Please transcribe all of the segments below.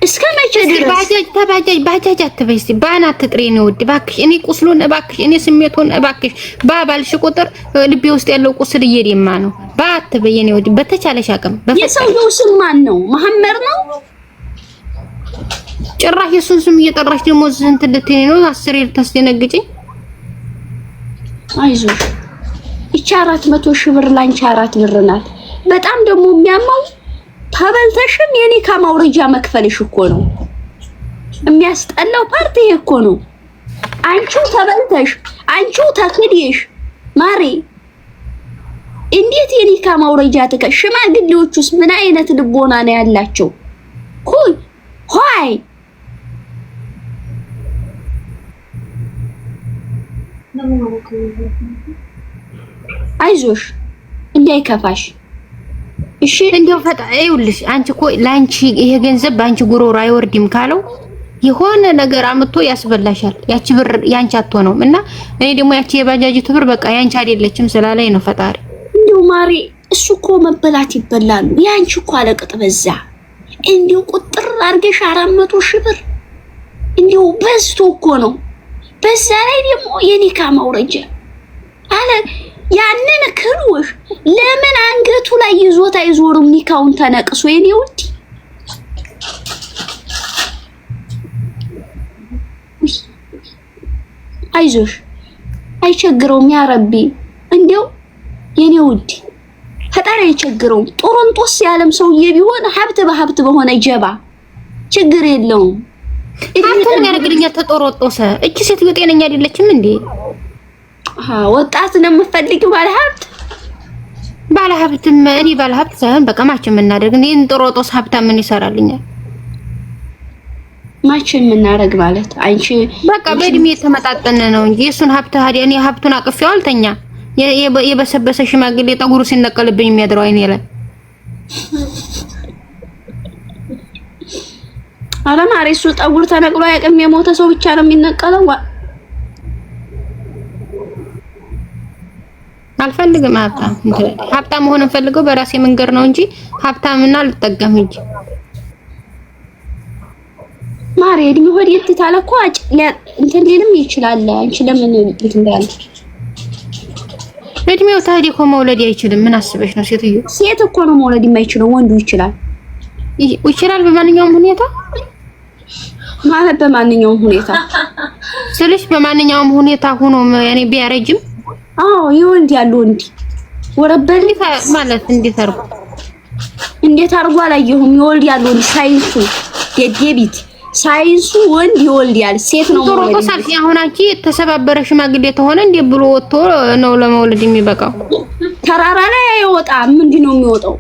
እስከመቼ ድረስ ባጃጅ አትበይስቲ ባና ትጥሪኝ ወድ ባክሽ እኔ ቁስሉን ባክሽ እኔ ስሜቱን ባክሽ ባባልሽ ቁጥር ልቤ ውስጥ ያለው ቁስል እየደማ ነው ባትበይ እኔ ወድ በተቻለሽ አቅም የሰውየው ስም ማን ነው መሐመድ ነው ጭራሽ የሱን ስም እየጠራሽ ደግሞ እንት ልትኔ ነው 10 ልታስደነግጪኝ አይዞሽ ይቻ 400 ሺህ ብር ላንቺ 4 ብር ናት በጣም ደግሞ የሚያማው ተበልተሽም የኔ ከማውረጃ መክፈልሽ እኮ ነው የሚያስጠላው ፓርቲ እኮ ነው አንቺው ተበልተሽ አንቺው ተክዲሽ ማሪ እንዴት የኔ ከማውረጃ ሽማግሌዎቹስ ምን አይነት ልቦና ነው ያላቸው ኩል ሆይ አይዞሽ እንዳይከፋሽ እሺ እንደው ይኸውልሽ አንቺ እኮ ላንቺ ይሄ ገንዘብ ባንቺ ጉሮሮ አይወርድም ካለው የሆነ ነገር አምጥቶ ያስበላሻል ያቺ ብር ያንቺ አትሆነውም እና እኔ ደግሞ ያቺ የባጃጅቱ ብር በቃ ያንቺ አይደለችም ስላለኝ ነው ፈጣሪ እንደው ማሪ እሱ እኮ መበላት ይበላሉ ያንቺ እኮ አለቅጥ በዛ እንደው ቁጥር አርገሽ 400 ሺህ ብር እንደው በዝቶ እኮ ነው በዛ ላይ ደግሞ የኒካ ማውረጃ አለ ያንን ክሩሽ ለምን አንገቱ ላይ ይዞት አይዞርም ኒካውን ተነቅሶ የኔ ውድ አይዞሽ አይቸግረውም ያ ረቢ እንደው የኔ ውድ ፈጣሪ አይቸግረውም ጦሮንጦስ ያለም ሰውዬ ቢሆን ሀብት በሀብት በሆነ ጀባ ችግር የለውም አንተን ያርግልኛ ተጦሮጦሰ እቺ ሴትዮ ጤነኛ አይደለችም እንዴ ወጣት ነው የምፈልጊው ባለሀብትም እኔ ባለሀብት ሳይሆን በቃ ማችን እናደርግ እኔን ጦሮጦስ ሀብታም ምን ይሰራልኛል ማችን እናደርግ ማለት አንቺ በቃ በእድሜ የተመጣጠነ ነው እንጂ እሱን ሀብት ታዲያ እኔ ሀብቱን አቅፌው አልተኛ የበሰበሰ ሽማግሌ ጠጉሩ ሲነቀልብኝ የሚያድረው አይኔ ላይ አለማሪ እሱ ጠጉር ተነቅሎ ያቅም የሞተ ሰው ብቻ ነው የሚነቀለው አልፈልግም ሀብታም መሆን ፈልገው በራሴ መንገር ነው እንጂ ሀብታምና ልጠቀም እንጂ ማሪ እድሜ ወዲት ታለቆ እንትን ሊልም ይችላል አንቺ ለምን እንትን እንዳለ እድሜው ታዲያ እኮ መውለድ አይችልም ምን አስበሽ ነው ሴት እኮ ነው መውለድ የማይችለው ወንዱ ይችላል በማንኛውም ሁኔታ ማለት በማንኛውም ሁኔታ ስለሽ በማንኛውም ሁኔታ ሆኖ ያኔ ቢያረጅም ይወልድ ያለው እንዴ ወረበል ማለት እንዴት አርጎ አላየሁም ይወልድ ያለው ሳይንሱ የዴቢት ሳይንሱ ወንድ ይወልዳል ሴት ነው ማለት ነው ጦሮጦስ አሁን አንቺ የተሰባበረ ሽማግሌ ተሆነ እንዴ ብሎ ወጥቶ ነው ለመውለድ የሚበቃው ተራራ ላይ አይወጣም ምንድነው የሚወጣው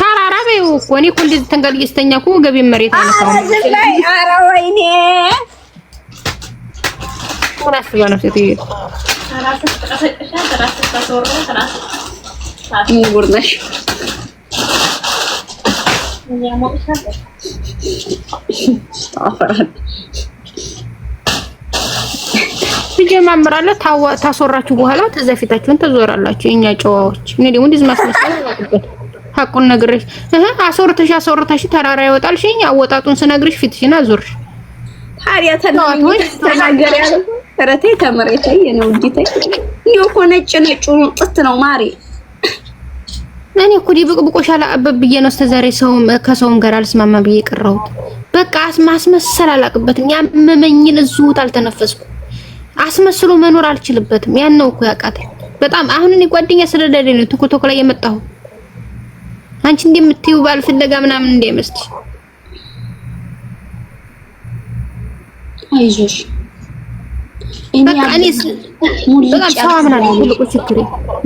ተራራ በይው እኮ እኔ እኮ እንደዚህ ተንጋልየስተኛ እኮ ገቢ መሬት አነሳው ኧረ ወይኔ ወራስ ባነው ሴትዬ ሙርነሽ አፈራድ ትጀማምራለህ ታሶራችሁ በኋላ ተዘፊታችሁን ተዞራላችሁ የኛ ጨዋዎች እኔ ደግሞ እንደዚህ ማስመሰል አላውቅበት ሐቁን ነግሬሽ አሶርተሽ ተራራ ይወጣልሽኝ አወጣጡን ስነግርሽ ፊትሽና ዞርሽ ታዲያ ተናገር ያለው ረቴ ተመረተ የነው ዲታይ ይኮ ነጭ ጥት ነው ማሪ እኔ እኮ ዲብቅብቆሻላ አበብዬ ነው ተዛሬ ከሰውም ጋር አልስማማ ብዬ ቀረሁት በቃ ማስመሰል አላውቅበትም ያመመኝን እዙት አልተነፈስኩ አስመስሎ መኖር አልችልበትም ያን ነው እኮ ያቃተኝ በጣም አሁን እኔ ጓደኛ ስለደረኝ ነው ቲክቶክ ላይ የመጣሁ አንቺ እንደምትዩ ባልፍለጋ ምናምን እንደምስልሽ አይዞሽ እኔ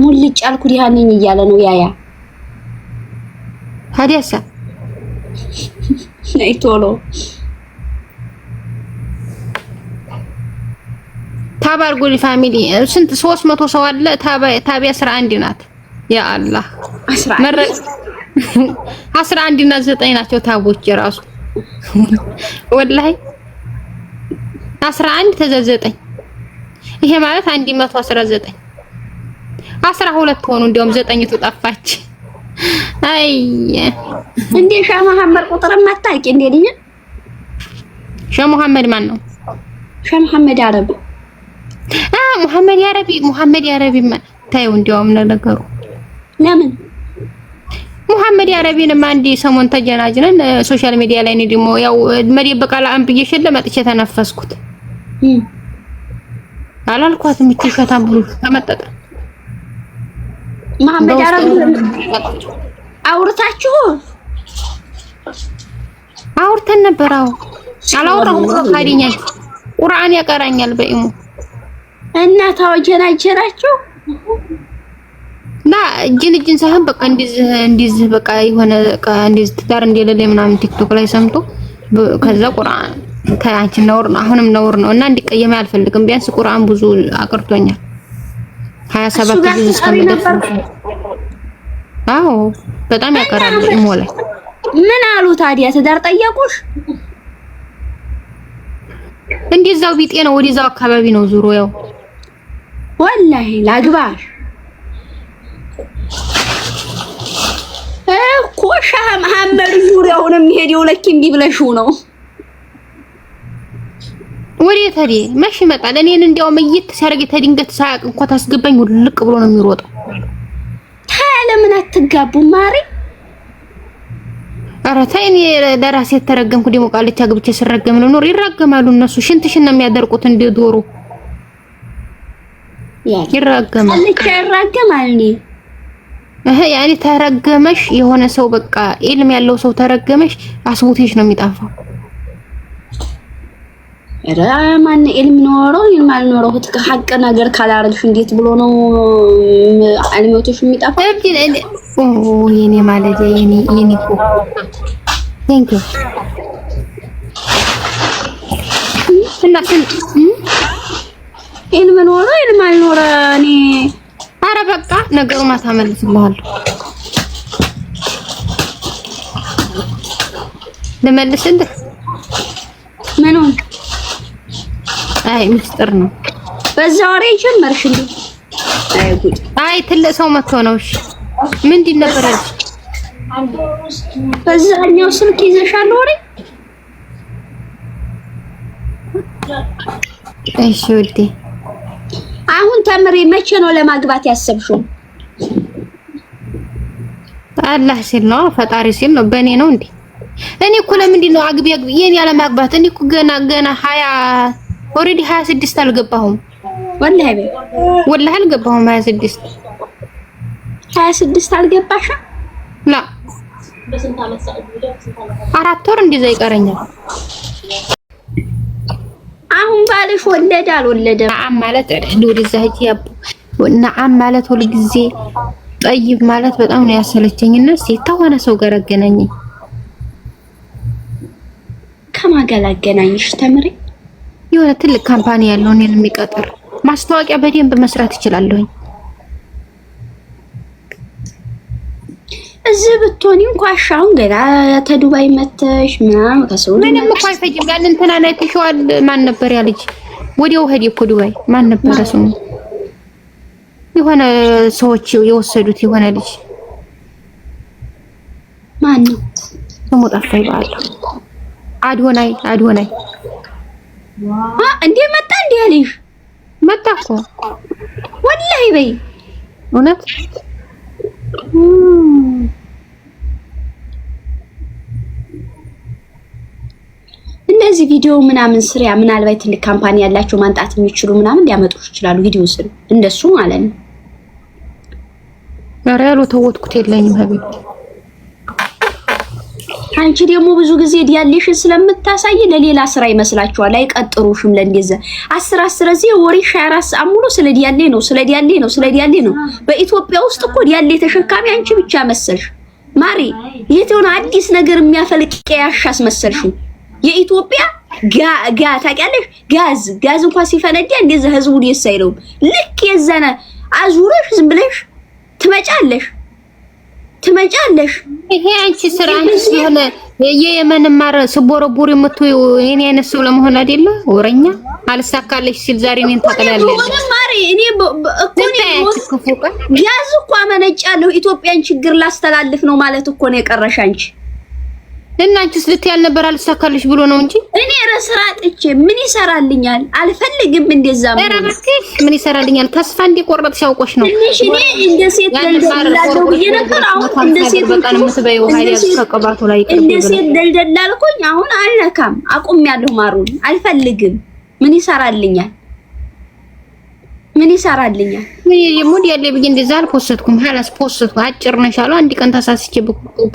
ሙልጭ አልኩ ዲሃነኝ እያለ ነው ያያ ሀዲያሳ ነይ ቶሎ ታባርጉሊ ፋሚሊ ስንት 300 ሰው አለ ታቢያ 11 ናት ያ አላህ 11 እና 9 ናቸው ታቦች ራሱ ወላሂ 11 ተዘዘጠኝ ይሄ ማለት 119 12 ሆኑ እንደውም 9ቱ ጠፋች አይ እንዴ ሻህ መሐመድ ቁጥር ማታቂ እንዴ ልኝ ሸህ መሐመድ ማን ነው? ሸህ መሐመድ አረቢ። መሐመድ አረቢ ታየው። እንዲያውም ነገሩ ለምን መሐመድ አረቢንማ አንዲ ሰሞን ተጀናጅነን ሶሻል ሚዲያ ላይ ነው ደግሞ ያው መደበቅ አላም ብዬሽ ለመጥቼ ተነፈስኩት አላልኳትም። እቺ ሸታም ብሎ ተመጠጠ። መሐመድ አረቢ አውርተን ነበር። አላወራሁም። ካዲኛ ቁርአን ያቀራኛል በኢሙ እና ታወጀናጀራችሁ ና እጅን ሳይሆን በቃ እንዲህ በቃ የሆነ እንዲህ ትዳር እንደሌለ ምናምን ቲክቶክ ላይ ሰምቶ ከዛ ቁርአን ታንቺ ነውር ነው፣ አሁንም ነውር ነው እና እንዲቀየም አልፈልግም። ቢያንስ ቁርአን ብዙ አቅርቶኛል 27 ጊዜ እስከምደርስ። አዎ በጣም ያቀራል። ኢሞላይ ምን አሉ ታዲያ? ትዳር ጠየቁሽ? እንደዛው ቢጤ ነው፣ ወዲዛው አካባቢ ነው ዙሮ ያው ወላሂ ላግባሽ እኮ ሸህ መሐመድ ዙሪያውን የሚሄደው ለኪ እንዲህ ብለሽው ነው። ወዴት ታዲ መሽ ይመጣል። እኔን እንዲያው መይት ሲያርግ ተድንገት ሳያቅ እንኳን ታስገባኝ ልቅ ብሎ ነው የሚሮጠው። ለምን አትጋቡ ማሪ? ኧረ ተይ፣ እኔ ለራሴ ተረገምኩ። ደሞ ቃልቻ ግብቼ ስረገም ነው ኖር ይራገማሉ እነሱ። ሽንትሽን ነው የሚያደርቁት እንደ ዶሮ ይራገማል። ቃልቻ ይራገማል እንዴ? ያኔ ተረገመሽ የሆነ ሰው በቃ ኢልም ያለው ሰው ተረገመሽ አስቦቴሽ ነው የሚጣፋው። ማን ኢልም ኖረው ኢልም አልኖረው ሀቅ ነገር ካላረግሽ እንዴት ብሎ ነው አልሞቶሽ የሚጣፋው? የኔ ማለት የኔ እኮ ቴንክ ዩ እና ኢልም ኖረው ኢልም አልኖረ እኔ ኧረ በቃ ነገሩ ማታ መልስልሃለሁ። ልመልስልህ ምኑን? አይ ምስጢር ነው። በዛ ወሬ ጀመርሽ እንዴ? አይ ጉድ! አይ ትልቅ ሰው መጥቶ ነው። እሺ ምንድን ነበር ያልሽ? በዛኛው ስልክ ይዘሻል ወሬ? እሺ ውዴ፣ አሁን ተምሬ መቼ ነው ለማግባት ያሰብሽው? አላህ ሲል ነው፣ ፈጣሪ ሲል ነው። በእኔ ነው እንዴ? እኔ እኮ ለምንድን ነው አግቢ የኔ ያለ ማግባት? እኔ እኮ ገና 20 ኦሬዲ 26 አልገባሁም። ወላሂ አልገባሁም 26 አልገባሽም? ላ 4 ወር እንደዛ ይቀረኛል። አሁን ባልሽ ወለደ አልወለደ? ነዓም ማለት ወደዛ ሂጂ ያቡ ነዓም ማለት ሁሉ ጊዜ ጠይብ ማለት በጣም ነው ያሰለቸኝና ተሆነ ሰው ጋር አገናኘኝ። ከማን ጋር አገናኝሽ? ተምሪ የሆነ ትልቅ ካምፓኒ ያለው እኔን የሚቀጥር ማስታወቂያ በደንብ መስራት ይችላልኝ። እዚህ ብትሆኒ እንኳን አሻውን ገና ተዱባይ መተሽ ምናምን ከሰው ምንም እኮ አይፈጅም። ያን እንትና አይተሽዋል? ማን ነበር ያ ልጅ? ወዲያው ሄደ እኮ ዱባይ። ማን ነበር ስሙ? የሆነ ሰዎች የወሰዱት የሆነ ልጅ ማን ነው ስሙ? ጠፋኝ። ባለው አድሆናይ እንዴ መጣ? እንዴ ያለሽ መጣ እኮ ወላሂ በይ እውነት። እንደዚህ ቪዲዮ ምናምን ስሪያ ምናልባት ትልቅ ካምፓኒ ያላቸው ማንጣት የሚችሉ ምናምን ሊያመጡሽ ይችላሉ። ቪዲዮ ስሪ እንደሱ ማለት ነው። ኧረ ያለው ተወጥኩት የለኝም ሀቢብ። አንቺ ደግሞ ብዙ ጊዜ ዲያሌሽን ስለምታሳይ ለሌላ ስራ ይመስላችኋል። አይቀጥሩሽም ለእንደዛ 10 እዚህ ወሬ 24 ሰዓት ሙሉ ስለ ዲያሌ ነው። በኢትዮጵያ ውስጥ እኮ ዲያሌ ተሸካሚ አንቺ ብቻ መሰልሽ ማሪ። የት ሆነ አዲስ ነገር የሚያፈልቅ ያሻስ መሰልሽው? የኢትዮጵያ ታውቂያለሽ? ጋዝ እንኳን ሲፈነዳ እንደዛ ህዝቡ ደስ አይለውም። ልክ የዘነ አዙረሽ ዝም ብለሽ ትመጫለሽ። ይሄ አንቺ ስራ አንቺ ስለሆነ የየመን ማር ስቦረቡር የምትዩ የኔ አይነት ሰው ለመሆን አይደለ? ወረኛ አልሳካለሽ ሲል ዛሬ እኔን ታቀላለሽ። ማሪ እኔ ጋዝ እኮ አመነጫለሁ። ኢትዮጵያን ችግር ላስተላልፍ ነው ማለት እኮ ነው የቀረሽ አንቺ። እና አንቺስ ልትያል ነበር አልሳካልሽ ብሎ ነው እንጂ እኔ ስራ አጥቼ ምን ይሰራልኛል? አልፈልግም እንደዛ ምን ይሰራልኛል? ተስፋ እንዲቆረጥሽ አውቆሽ ነው። ትንሽ እኔ እንደ ሴት ደልደላለሁ ብዬ ነበር። አሁን እንደ ሴት በቃ ነው የምትበይው። ኃይል ያስፈቀባቱ ላይ እንደ ሴት ደልደላልኩኝ። አሁን አልነካም፣ አቁሜያለሁ። ማሩን አልፈልግም። ምን ይሰራልኛል? ምን ይሰራልኛል? ሙድ ያለ ብዬ እንደዛ አልፖስትኩም። ሐላስ ፖስትኩ። አጭር ነሽ አሉ። አንድ ቀን ተሳስቼ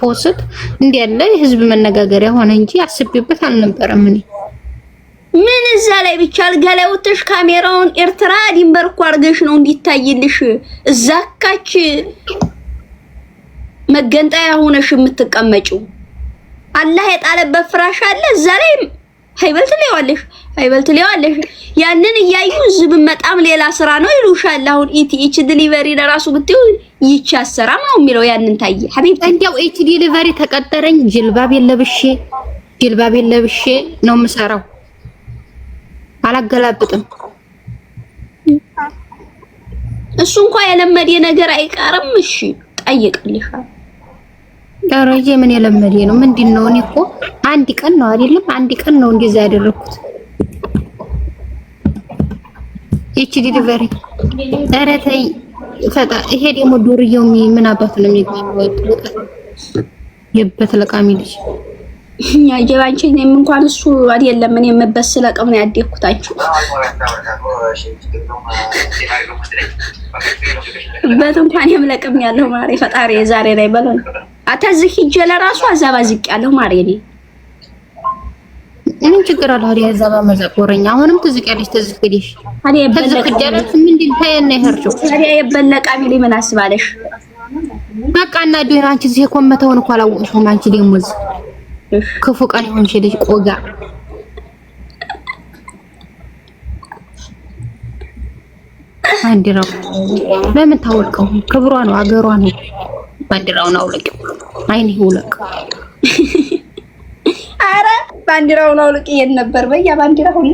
ፖስት እንደ ያለ ህዝብ መነጋገሪያ ሆነ እንጂ አስቤበት አልነበረም። ምን እዛ ላይ ብቻ አልጋ ላይ ወጥተሽ ካሜራውን ኤርትራ ድንበር እኮ አድርገሽ ነው እንዲታይልሽ እዛካች መገንጣያ ሆነሽ የምትቀመጪው። አላህ የጣለበት ፍራሽ አለ እዛ ላይ ሃይበልት ሊዋለሽ ያንን እያዩ ዝብ መጣም ሌላ ስራ ነው ይሉሻል። አሁን ኢቲኤች ዲሊቨሪ ለራሱ ብትዩ ይቻ አሰራም ነው የሚለው። ያንን ታየ ሐቢብ እንዴው ኢቲ ዲሊቨሪ ተቀጠረኝ ጅልባብ የለብሼ ነው የምሰራው። አላገላብጥም። እሱ እንኳን የለመደ ነገር አይቀርም። እሺ ጠይቅልሻል። ደረጀ ምን የለመደ ነው? ምንድነው? እኔ እኮ አንድ ቀን ነው አይደለም፣ አንድ ቀን ነው እንደዛ ያደረኩት። ኢች ዲሊቨሪ ኧረ ተይ ፈጣ። ይሄ ደግሞ ዱርዬው ምን አባቱ ነው የሚባለው? የበት ለቃሚ ልጅ እኛ ጀባንቺ ነኝ እንኳን እሱ አይደለም። እኔ የምበስለ ቀም ነው ያደኩት። አንቺ በትንኳን የምለቅም ያለው ማሬ ፈጣሪ ዛሬ ላይ በለው አታዝህ ሂጅ ለራሱ አዛባ ዝቅ ያለው ማሬ ነኝ። ምን ችግር አለ? ሀዲያ አዛባ መዘቆረኛ አሁንም ትዝቂያለሽ። ትዝቂልሽ ሀዲያ በለቃለሽ ምን ታየና ይሄርጆ ሀዲያ የበለቃሚ ላይ ምን አስባለሽ? በቃ እና ዱራ አንቺ እዚህ ኮመተውን እኮ አላወቅሽውም። አንቺ ደግሞ ክፉ ቀን ይሆንሽ ልጅ ቆጋ ባንዲራው ለምን ታወልቀው? ክብሯ ነው አገሯ ነው። ባንዲራውን አውልቂው። አይኔ ውለቅ። አረ ባንዲራውን አውልቂ የት ነበር በያ ባንዲራ ሁላ